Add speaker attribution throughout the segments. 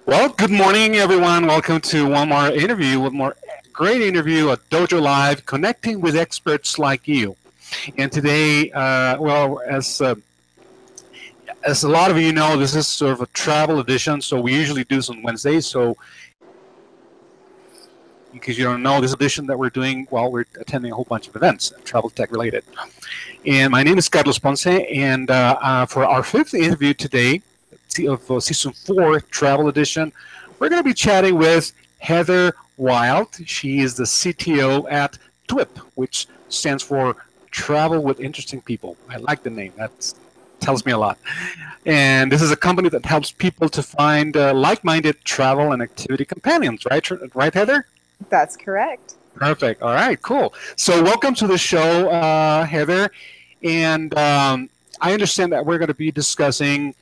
Speaker 1: Well, good morning, everyone. Welcome to one more interview, one more great interview at Dojo Live, connecting with experts like you. And today, as a lot of you know, this is sort of a travel edition. So we usually do this on Wednesdays. So, because you don't know, this edition that we're doing while we're attending a whole bunch of events, travel tech related. And my name is Carlos Ponce, and for our fifth interview today of season 4 travel edition, we're going to be chatting with Heather Wilde. She is the CTO at Twip, which stands for Travel with Interesting People. I like the name. That tells me a lot. And this is a company that helps people to find like-minded travel and activity companions, right? Right, Heather?
Speaker 2: That's correct.
Speaker 1: Perfect. All right, cool. So welcome to the show, Heather. And I understand that we're going to be discussing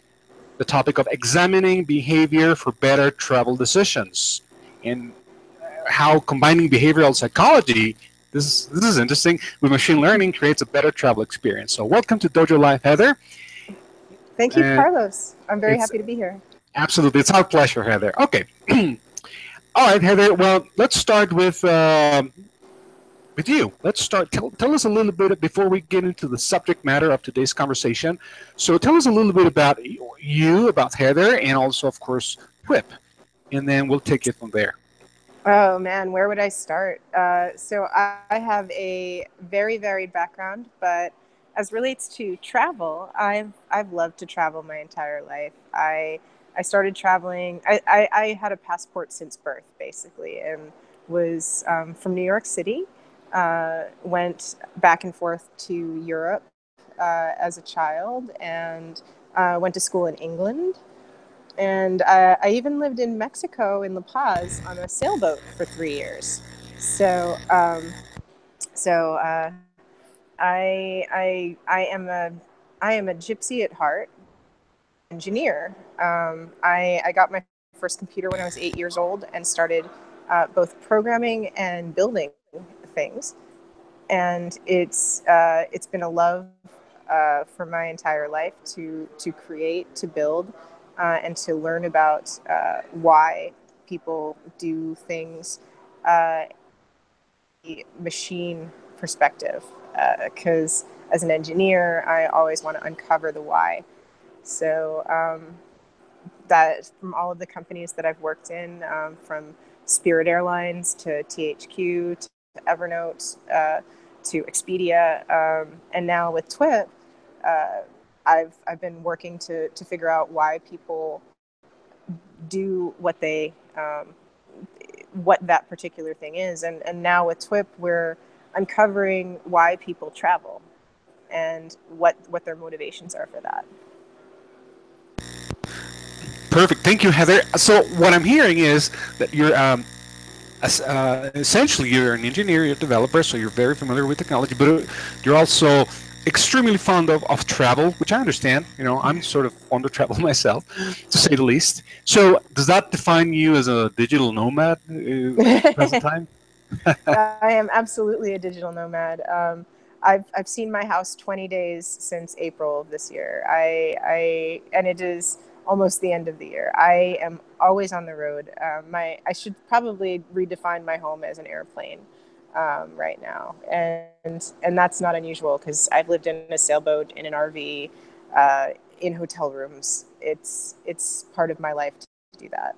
Speaker 1: the topic of examining behavior for better travel decisions and how combining behavioral psychology, this is interesting, with machine learning creates a better travel experience. So welcome to Dojo Live, Heather.
Speaker 2: Thank you, Carlos. I'm very happy to be here.
Speaker 1: Absolutely. It's our pleasure, Heather. Okay. All right, Heather. Well, let's start with you. Let's start. Tell us a little bit before we get into the subject matter of today's conversation. So tell us a little bit about you, about Heather, and also, of course, Twip, and then we'll take it from there.
Speaker 2: Oh man, where would I start? So I have a very varied background, but as relates to travel, I've loved to travel my entire life. I started traveling. I had a passport since birth, basically, and was from New York City. Went back and forth to Europe as a child, and went to school in England. And I even lived in Mexico in La Paz on a sailboat for 3 years. So, I am a gypsy at heart, engineer. I got my first computer when I was 8 years old and started both programming and building things. And it's been a love for my entire life to create, to build, and to learn about why people do things machine perspective. Because as an engineer, I always want to uncover the why. So that from all of the companies that I've worked in, from Spirit Airlines to THQ to Evernote to Expedia, and now with Twip, I've been working to figure out why people do what they what that particular thing is, and now with Twip we're uncovering why people travel and what their motivations are for that.
Speaker 1: Perfect. Thank you, Heather. So what I'm hearing is that you're essentially you're an engineer, you're a developer, so you're very familiar with technology, but you're also extremely fond of travel, which I understand. You know, I'm sort of fond of travel myself, to say the least. So does that define you as a digital nomad at the present time?
Speaker 2: I am absolutely a digital nomad. I've seen my house 20 days since April of this year. And it is almost the end of the year. I am always on the road. I should probably redefine my home as an airplane right now, and that's not unusual because I've lived in a sailboat, in an RV, in hotel rooms. It's part of my life to do that.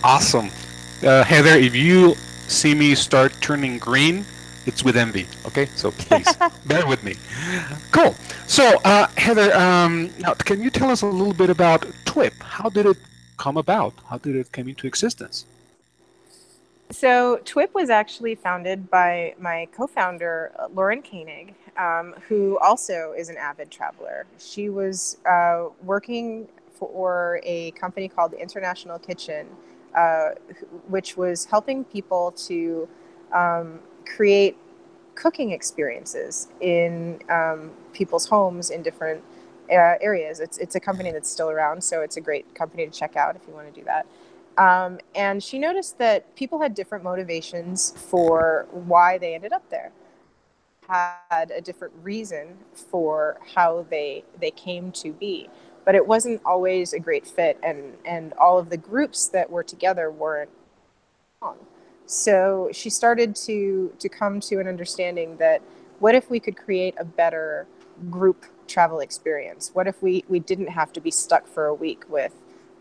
Speaker 1: Awesome, Heather. If you see me start turning green, it's with envy. Okay, so please bear with me. Cool. So, Heather, now can you tell us a little bit about Twip? How did it come about? How did it come into existence?
Speaker 2: So Twip was actually founded by my co-founder, Lauren Koenig, who also is an avid traveler. She was working for a company called the International Kitchen, which was helping people to create cooking experiences in people's homes in different areas. It's a company that's still around, so it's a great company to check out if you want to do that. And she noticed that people had different motivations for why they ended up there. Had a different reason for how they came to be. but it wasn't always a great fit, and all of the groups that were together weren't wrong. So she started to come to an understanding that what if we could create a better group travel experience? What if we didn't have to be stuck for a week with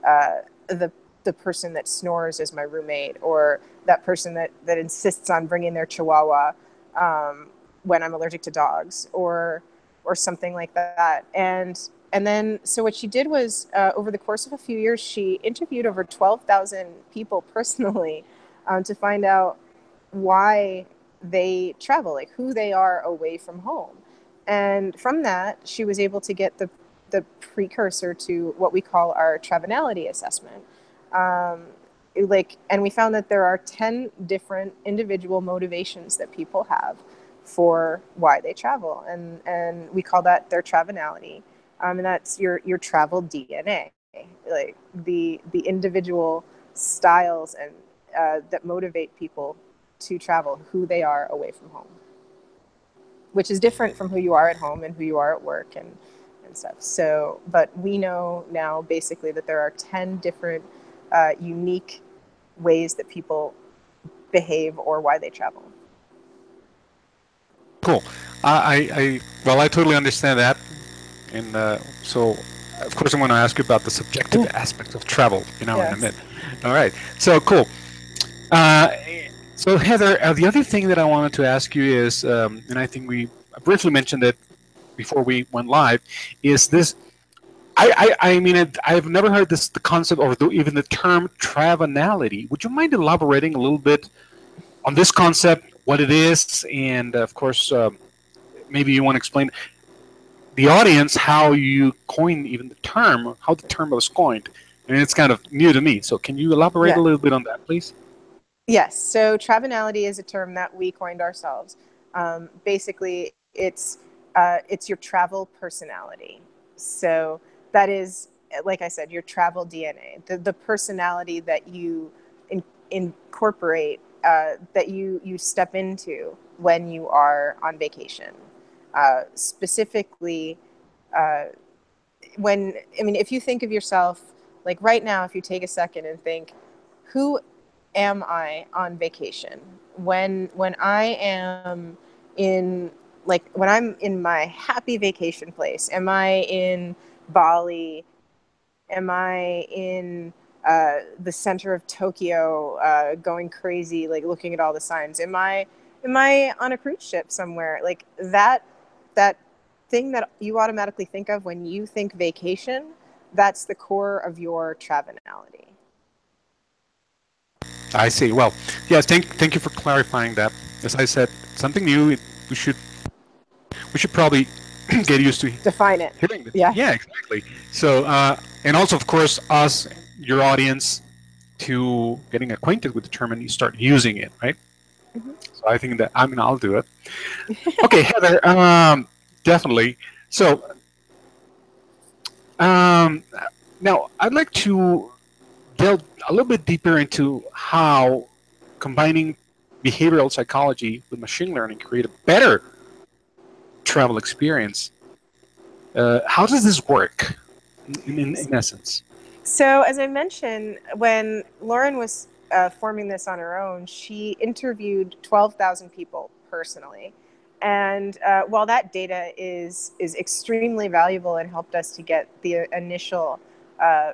Speaker 2: the person that snores as my roommate, or that person that insists on bringing their chihuahua when I'm allergic to dogs, or something like that. And then, so what she did was, over the course of a few years, she interviewed over 12,000 people personally to find out why they travel, like who they are away from home. And from that, she was able to get the precursor to what we call our travelnality assessment. And we found that there are 10 different individual motivations that people have for why they travel. And we call that their travelnality. And that's your travel DNA, like the individual styles and that motivate people to travel, who they are away from home, which is different from who you are at home and who you are at work and stuff. So, but we know now basically that there are 10 different unique ways that people behave or why they travel.
Speaker 1: Cool. I totally understand that. And so, of course, I want to ask you about the subjective aspect of travel, in a minute. All right. So, cool. So, Heather, the other thing that I wanted to ask you is, and I think we briefly mentioned it before we went live, is this. I mean, I've never heard the concept or even the term travelnality. Would you mind elaborating a little bit on this concept, what it is, and of course, maybe you want to explain the audience how you coined even the term, how the term was coined. I mean, it's kind of new to me. So can you elaborate a little bit on that, please?
Speaker 2: Yes. So travelnality is a term that we coined ourselves. Basically, it's your travel personality. So that is, like I said, your travel DNA, the personality that you incorporate, that you step into when you are on vacation. Specifically, if you think of yourself, like right now, if you take a second and think, who am I on vacation? When I am in, like, when I'm in my happy vacation place, am I in Bali? Am I in the center of Tokyo, going crazy, like looking at all the signs? Am I on a cruise ship somewhere? Like that thing that you automatically think of when you think vacation, that's the core of your travelnality.
Speaker 1: I see. Well, yes, thank you for clarifying that. As I said, something new. We should probably get used to
Speaker 2: define it.
Speaker 1: Hearing it.
Speaker 2: Yeah.
Speaker 1: Yeah, exactly. So, and also, of course, us, your audience, to getting acquainted with the term and you start using it, right? Mm-hmm. So I think that I'll do it. Okay, Heather, definitely. So, now I'd like to delve a little bit deeper into how combining behavioral psychology with machine learning create a better travel experience. How does this work in essence?
Speaker 2: So, as I mentioned, when Lauren was forming this on her own, she interviewed 12,000 people personally. And while that data is extremely valuable and helped us to get the initial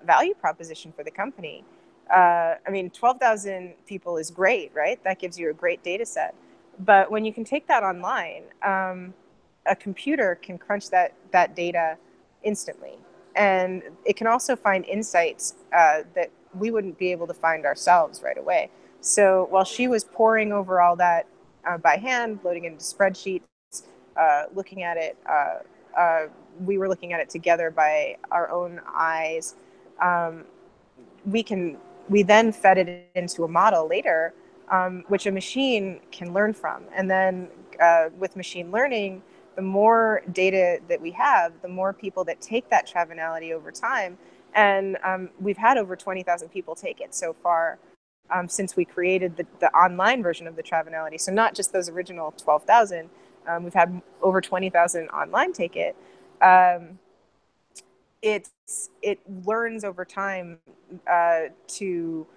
Speaker 2: value proposition for the company, 12,000 people is great, right? That gives you a great data set. But when you can take that online, a computer can crunch that data instantly. And it can also find insights that we wouldn't be able to find ourselves right away. So while she was poring over all that by hand, loading into spreadsheets, looking at it, we were looking at it together by our own eyes. We then fed it into a model later, which a machine can learn from. And then with machine learning, the more data that we have, the more people that take that travelnality over time. And we've had over 20,000 people take it so far since we created the online version of the travelnality. So not just those original 12,000, we've had over 20,000 online take it. it learns over time to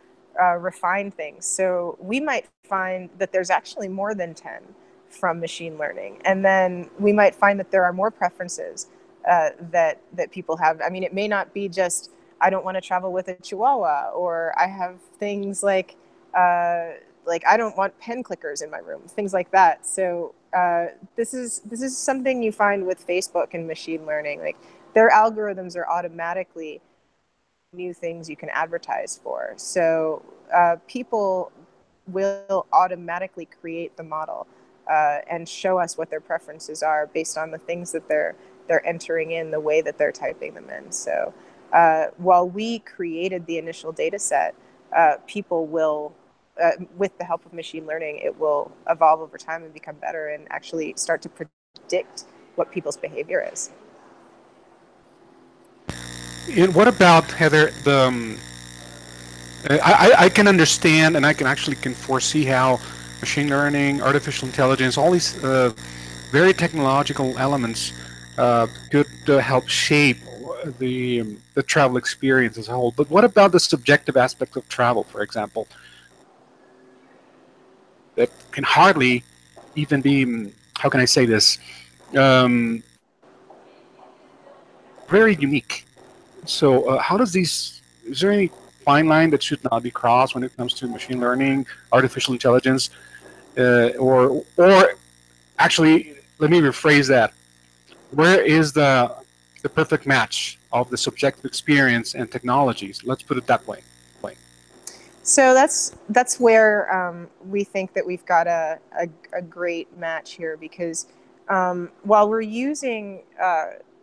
Speaker 2: refine things. So we might find that there's actually more than 10 from machine learning, and then we might find that there are more preferences that people have. I mean, it may not be just I don't want to travel with a Chihuahua, or I have things like I don't want pen clickers in my room, things like that. So this is something you find with Facebook and machine learning. Like their algorithms are automatically new things you can advertise for. So people will automatically create the model and show us what their preferences are based on the things that they're entering in, the way that they're typing them in. So while we created the initial data set, people will, with the help of machine learning, it will evolve over time and become better and actually start to predict what people's behavior is.
Speaker 1: And what about, Heather, I can understand, and I can foresee how machine learning, artificial intelligence, all these very technological elements could help shape the travel experience as a whole. But what about the subjective aspect of travel, for example, that can hardly even be, how can I say this, very unique. So how does these, is there any fine line that should not be crossed when it comes to machine learning, artificial intelligence, or actually, let me rephrase that. Where is the perfect match of the subjective experience and technologies? Let's put it that way.
Speaker 2: So that's where we think that we've got a great match here, because while we're using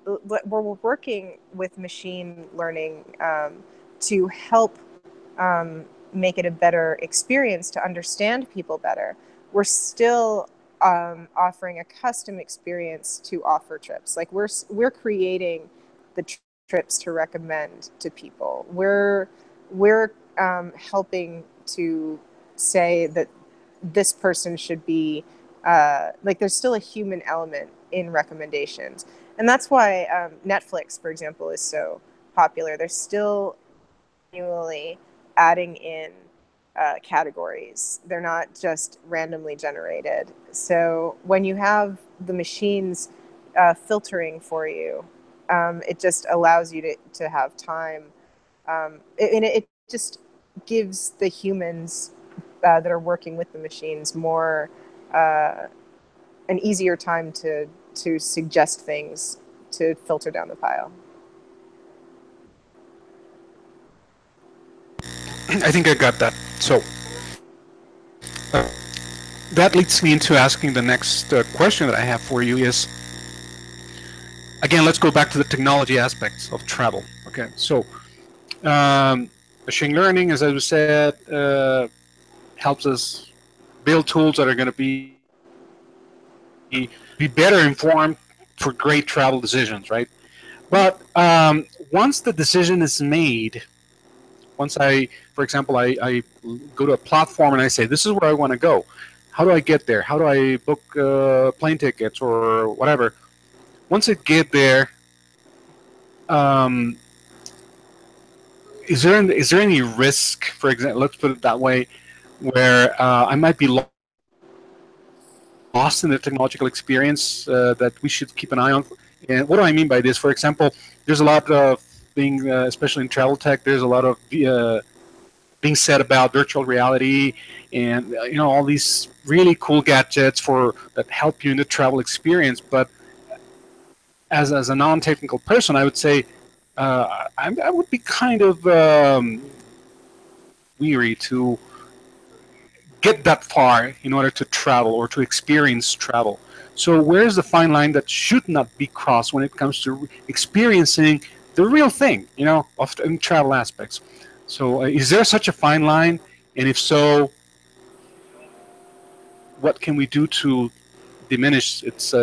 Speaker 2: we're working with machine learning to help make it a better experience to understand people better, we're still offering a custom experience to offer trips. Like we're creating the trips to recommend to people. We're helping to say that this person should be like there's still a human element in recommendations, and that's why Netflix, for example, is so popular. They're still annually adding in categories. They're not just randomly generated. So when you have the machines filtering for you, it just allows you to have time. It just gives the humans that are working with the machines more an easier time to suggest things to filter down the pile.
Speaker 1: I think I got that. So that leads me into asking the next question that I have for you is, again, let's go back to the technology aspects of travel. Okay, so machine learning, as I said, helps us build tools that are going to be better informed for great travel decisions, right? But once the decision is made, once for example, I go to a platform and I say, this is where I want to go. How do I get there? How do I book plane tickets or whatever? Once I get there, um, is there any risk, for example, let's put it that way, where I might be lost in the technological experience that we should keep an eye on? And what do I mean by this? For example, there's a lot of being, especially in travel tech, there's a lot of being said about virtual reality and all these really cool gadgets that help you in the travel experience. But as a non-technical person, I would say I would be kind of weary to get that far in order to travel or to experience travel. So where's the fine line that should not be crossed when it comes to experiencing the real thing, in travel aspects? So is there such a fine line? And if so, what can we do to diminish its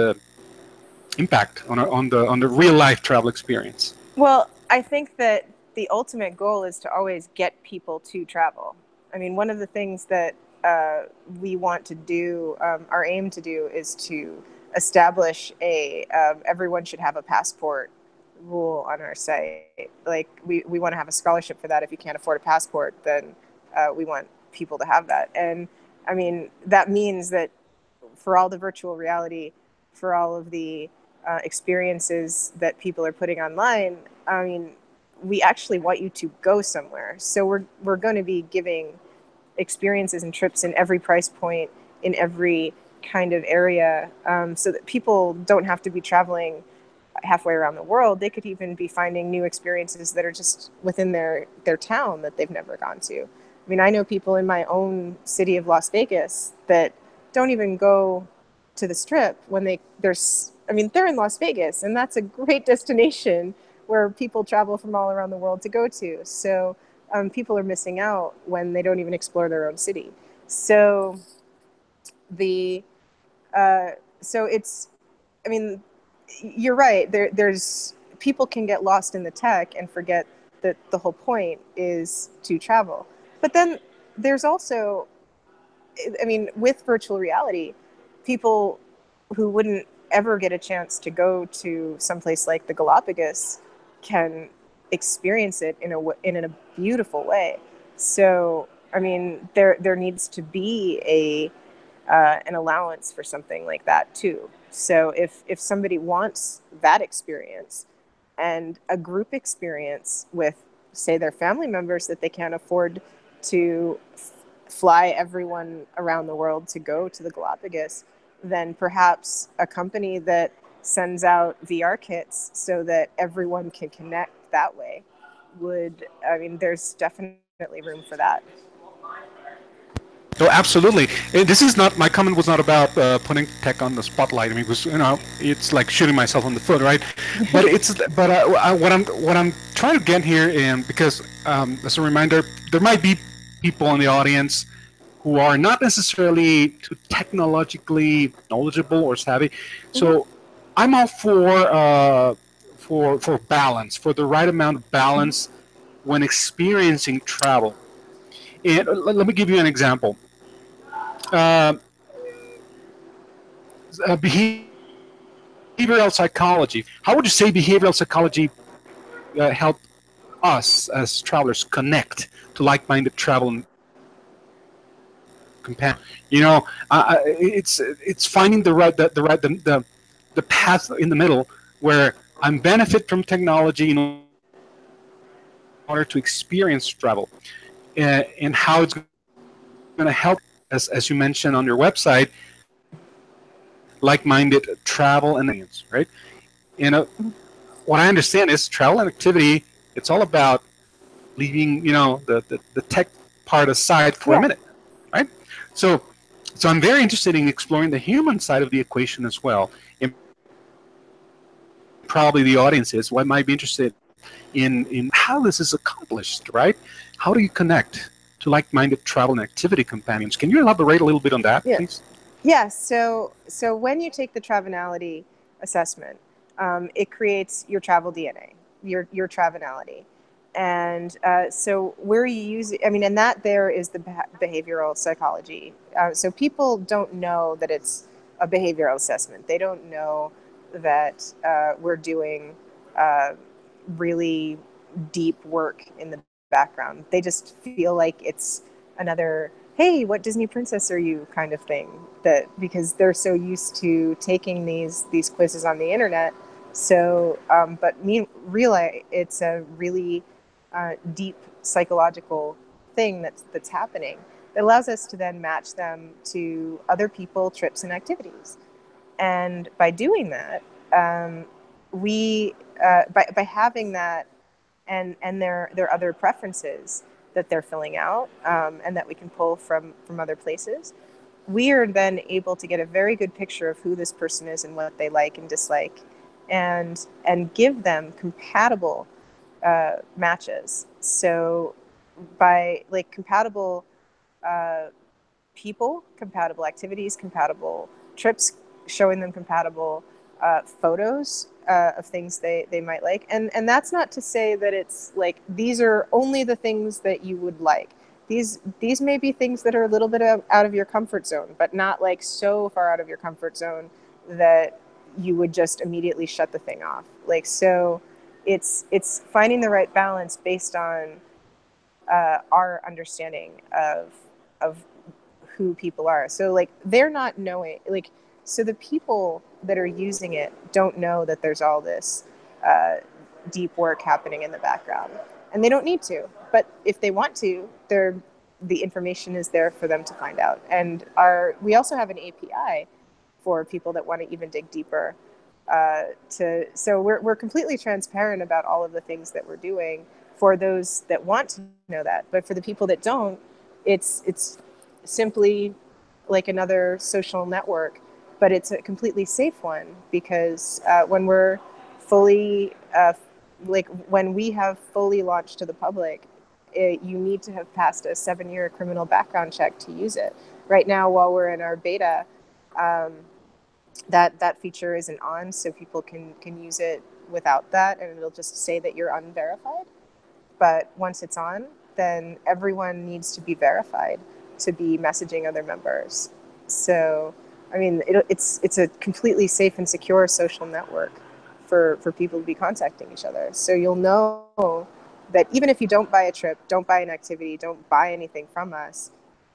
Speaker 1: impact on the real life travel experience?
Speaker 2: Well, I think that the ultimate goal is to always get people to travel. I mean, one of the things that we want to do, our aim to do, is to establish everyone should have a passport rule on our site. Like we want to have a scholarship for that. If you can't afford a passport, then we want people to have that. And I mean, that means that for all the virtual reality, for all of the experiences that people are putting online, I mean, we actually want you to go somewhere. So we're going to be giving experiences and trips in every price point, in every kind of area, so that people don't have to be traveling halfway around the world. They could even be finding new experiences that are just within their town that they've never gone to. I mean, I know people in my own city of Las Vegas that don't even go to the Strip when they're in Las Vegas, and that's a great destination where people travel from all around the world to go to. So people are missing out when they don't even explore their own city. So so it's, I mean, you're right. There's people can get lost in the tech and forget that the whole point is to travel. But then there's also, I mean, with virtual reality, people who wouldn't ever get a chance to go to someplace like the Galapagos can experience it in a beautiful way. So, I mean, there needs to be an allowance for something like that too. So if somebody wants that experience and a group experience with, say, their family members that they can't afford to fly everyone around the world to go to the Galapagos, then perhaps a company that sends out VR kits so that everyone can connect that way would, I mean, there's definitely room for that.
Speaker 1: So absolutely. This is not, my comment was not about putting tech on the spotlight. I mean, because it's like shooting myself on the foot, right? But what I'm trying to get here, and because as a reminder, there might be people in the audience who are not necessarily too technologically knowledgeable or savvy. So I'm all for balance, for the right amount of balance when experiencing travel. And let me give you an example. Uh, behavioral psychology. How would you say behavioral psychology help us as travelers connect to like-minded travel and companions? It's finding the path in the middle where I'm benefit from technology in order to experience travel, and how it's going to help, as you mentioned on your website, like-minded travel and experience, right? What I understand is travel and activity. It's all about leaving, the tech part aside for a
Speaker 2: Yeah.
Speaker 1: minute, right? So, I'm very interested in exploring the human side of the equation as well, and probably the audience is what might be interested in how this is accomplished, right? How do you connect to like-minded travel and activity companions? Can you elaborate a little bit on that,
Speaker 2: Yeah.
Speaker 1: please?
Speaker 2: Yeah. So when you take the Travenality assessment, it creates your travel DNA, your Travenality. And so we're using, I mean, and that there is the behavioral psychology. So people don't know that it's a behavioral assessment. They don't know that we're doing really deep work in the background. They just feel like it's another, hey, what Disney princess are you kind of thing, that because they're so used to taking these quizzes on the internet. So but realize it's a really deep psychological thing that's happening that allows us to then match them to other people, trips, and activities. And by doing that, we by having that and their other preferences that they're filling out, and that we can pull from other places, we are then able to get a very good picture of who this person is and what they like and dislike, and give them compatible matches. So by like compatible people, compatible activities, compatible trips, showing them compatible photos of things they might like. And that's not to say that it's like these are only the things that you would like. These may be things that are a little bit out of your comfort zone, but not like so far out of your comfort zone that you would just immediately shut the thing off. Like, so it's finding the right balance based on our understanding of who people are. So like they're not knowing, like, so the people that are using it don't know that there's all this deep work happening in the background, and they don't need to. But if they want to, the information is there for them to find out. And we also have an API for people that want to even dig deeper. So we're completely transparent about all of the things that we're doing for those that want to know that. But for the people that don't, it's simply like another social network, but it's a completely safe one, because when we're fully like when we have fully launched to the public, you need to have passed a 7-year criminal background check to use it. Right now, while we're in our beta, that feature isn't on, so people can use it without that, and it'll just say that you're unverified. But once it's on, then everyone needs to be verified to be messaging other members. So, I mean, it's a completely safe and secure social network for people to be contacting each other. So you'll know that even if you don't buy a trip, don't buy an activity, don't buy anything from us,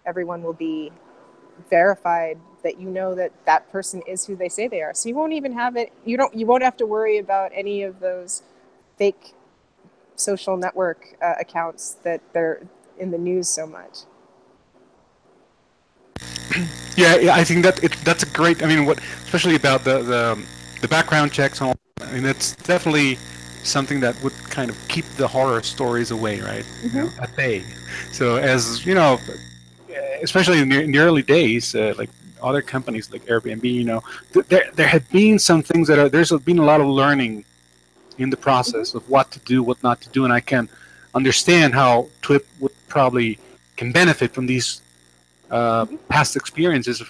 Speaker 2: everyone will be verified, that you know that that person is who they say they are. So you won't even have it. You won't have to worry about any of those fake social network accounts that they're in the news so much.
Speaker 1: Yeah, I think that's a great. I mean, especially about the background checks and all. I mean, that's definitely something that would kind of keep the horror stories away, right?
Speaker 2: Mm-hmm.
Speaker 1: At bay. So as you know, especially in the early days, like other companies like Airbnb, there have been some things there's been a lot of learning in the process of what to do, what not to do, and I can understand how Twip would probably can benefit from these past experiences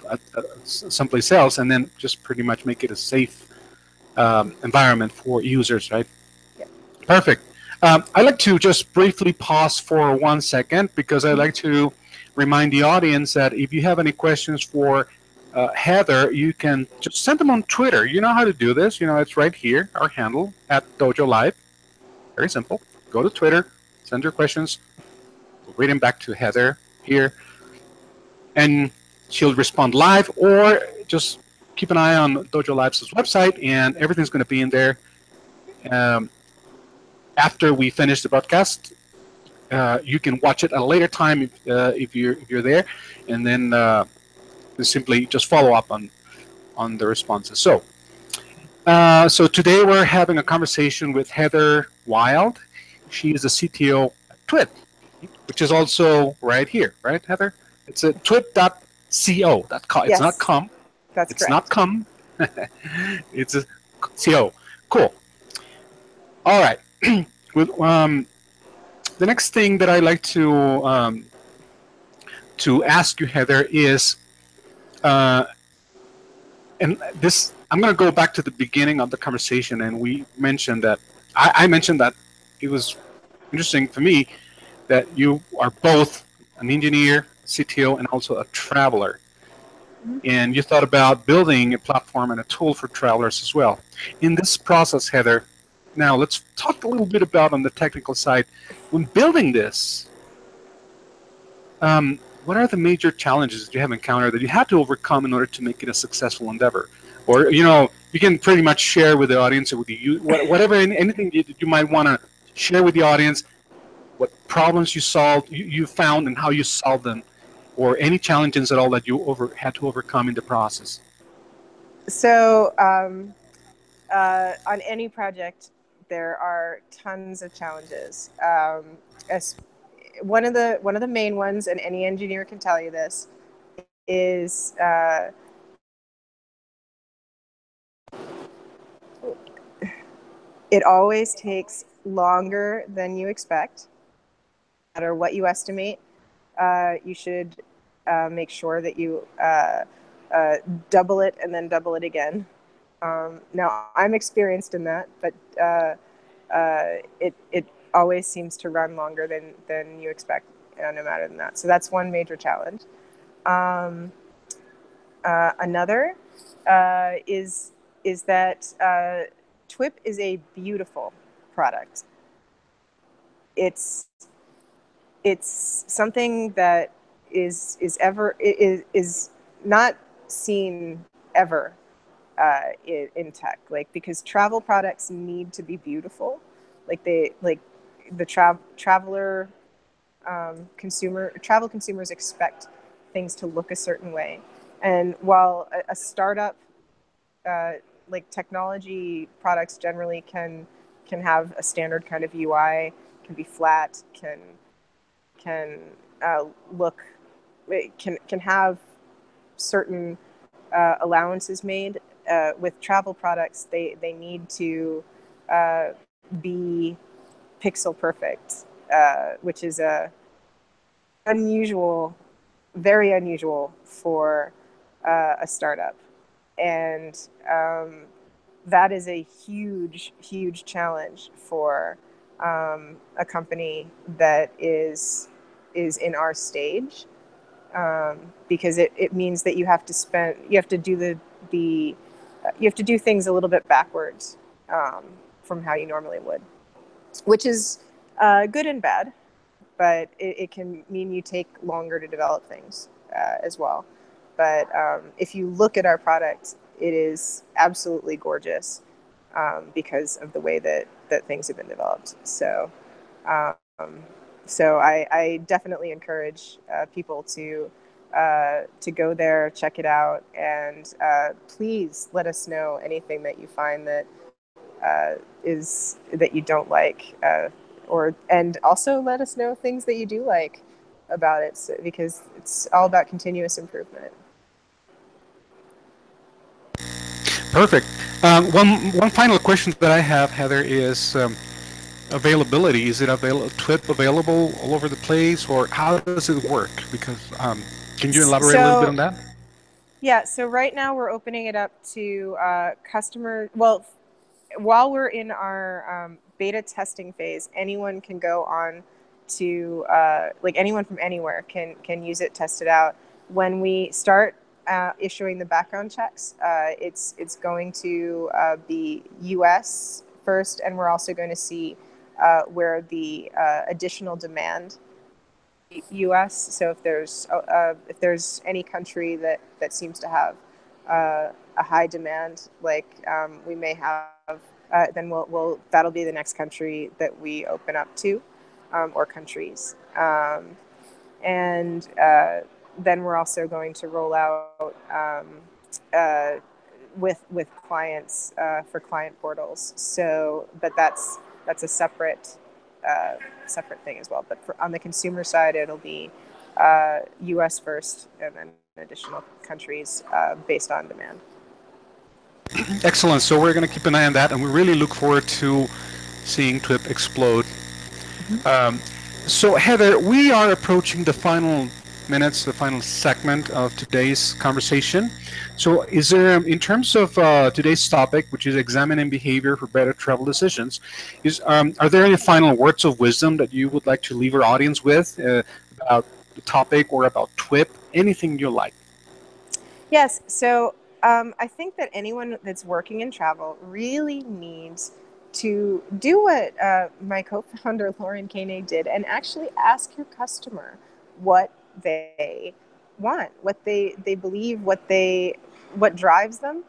Speaker 1: someplace else, and then just pretty much make it a safe environment for users, right?
Speaker 2: Yeah.
Speaker 1: Perfect. I'd like to just briefly pause for 1 second, because I'd like to remind the audience that if you have any questions for Heather, you can just send them on Twitter. You know how to do this. It's right here, our handle at DojoLIVE. Very simple. Go to Twitter, send your questions, we'll read them back to Heather here, and she'll respond live, or just keep an eye on DojoLIVE's website, and everything's going to be in there. After we finish the broadcast, you can watch it at a later time if you're there, and then simply just follow up on the responses. So today we're having a conversation with Heather Wilde. She is the CTO at Twip, which is also right here, right, Heather? It's a twip.co. It's
Speaker 2: Yes,
Speaker 1: not com.
Speaker 2: that's
Speaker 1: It's
Speaker 2: correct.
Speaker 1: not com. It's a co. Cool. All right. With the next thing that I'd like to ask you, Heather, is, and this, I'm going to go back to the beginning of the conversation, and we mentioned that I mentioned that it was interesting for me that you are both an engineer, CTO, and also a traveler. And you thought about building a platform and a tool for travelers as well. In this process, Heather, now let's talk a little bit about on the technical side. When building this, what are the major challenges that you have encountered that you had to overcome in order to make it a successful endeavor? Or, you can pretty much share with the audience, or with you, whatever, anything you might want to share with the audience, what problems you solved, you found, and how you solved them, or any challenges at all that you had to overcome in the process.
Speaker 2: So on any project, there are tons of challenges. As one of the main ones, and any engineer can tell you this, is it always takes longer than you expect. No matter what you estimate, you should make sure that you double it and then double it again. Now, I'm experienced in that, but it always seems to run longer than you expect, no matter than that. So that's one major challenge. Another is that Twip is a beautiful product. It's something that is not seen ever in tech, like, because travel products need to be beautiful, like the travel consumers expect things to look a certain way. And while a startup, like technology products generally can have a standard kind of UI, can be flat, can look, can have certain allowances made. With travel products, they need to be pixel perfect, which is very unusual for a startup. And that is a huge challenge for a company that is in our stage, because it means that you have to do things a little bit backwards from how you normally would, which is good and bad, but it can mean you take longer to develop things as well. But if you look at our product, it is absolutely gorgeous because of the way that things have been developed. So I definitely encourage people to go there, check it out, and please let us know anything that you find that that you don't like, and also let us know things that you do like about it, because it's all about continuous improvement.
Speaker 1: Perfect. One final question that I have, Heather, is availability. Is it Twip available all over the place, or how does it work? Because can you elaborate a little bit on that?
Speaker 2: Yeah. So right now we're opening it up to customers. Well, while we're in our beta testing phase, anyone can go on to like anyone from anywhere can use it, test it out. When we start issuing the background checks, it's going to be US first, and we're also going to see where the additional demand US. So if there's any country that seems to have a high demand, like we may have, then that'll be the next country that we open up to, or countries. And then we're also going to roll out with clients for client portals. So, but that's a separate thing as well. But on the consumer side, it'll be US first, and then additional countries based on demand.
Speaker 1: Excellent. So we're going to keep an eye on that, and we really look forward to seeing Twip explode. So Heather, we are approaching the final minutes, the final segment of today's conversation. So is there, in terms of today's topic, which is examining behavior for better travel decisions, are there any final words of wisdom that you would like to leave our audience with about the topic or about Twip? Anything you like?
Speaker 2: Yes. So I think that anyone that's working in travel really needs to do what my co-founder Lauren Koenig did, and actually ask your customer what they want, what they believe, what drives them.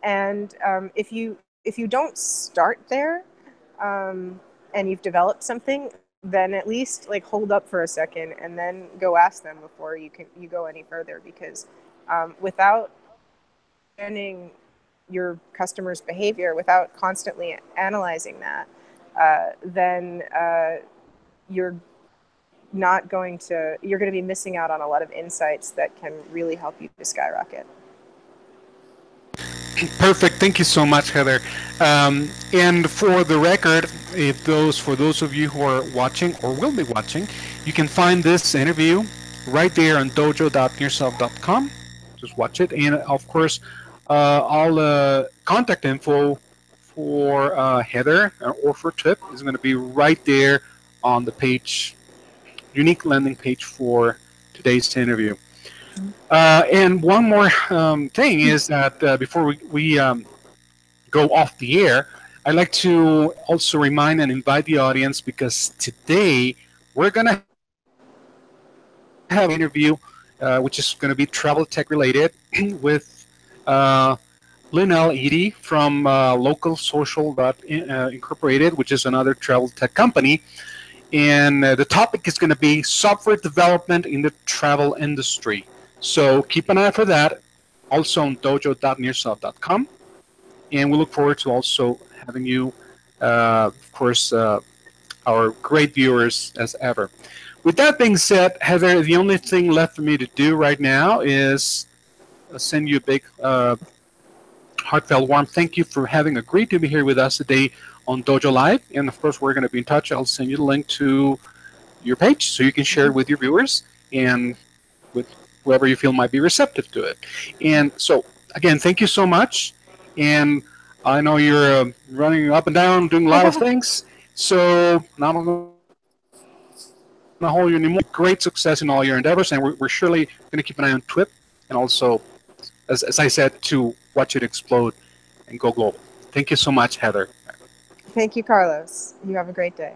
Speaker 2: And if you don't start there, and you've developed something, then at least like hold up for a second and then go ask them before you go any further, because without understanding your customer's behavior, without constantly analyzing that, then you're going to be missing out on a lot of insights that can really help you to skyrocket.
Speaker 1: Perfect. Thank you so much, Heather. And for the record, for those of you who are watching or will be watching, you can find this interview right there on dojo.nearself.com. Just watch it, and of course, all the contact info for Heather or for Twip is going to be right there on the page, unique landing page for today's interview. And one more thing is that before we go off the air, I'd like to also remind and invite the audience, because today we're going to have an interview which is going to be travel tech related with Linnell Edie from Local Social Incorporated, which is another travel tech company. And the topic is going to be software development in the travel industry. So keep an eye for that, also on dojo.nearsoft.com. And we look forward to also having you, of course, our great viewers as ever. With that being said, Heather, the only thing left for me to do right now is send you a big, heartfelt, warm thank you for having agreed to be here with us today on Dojo Live. And of course, we're going to be in touch. I'll send you the link to your page so you can share it with your viewers and with whoever you feel might be receptive to it. And so, again, thank you so much. And I know you're running up and down, doing a lot of things. So now I'm going to hold you anymore. Great success in all your endeavors. And we're surely going to keep an eye on Twip. And also, as I said, to watch it explode and go global. Thank you so much, Heather.
Speaker 2: Thank you, Carlos. You have a great day.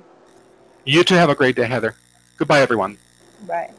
Speaker 1: You too have a great day, Heather. Goodbye, everyone.
Speaker 2: Bye.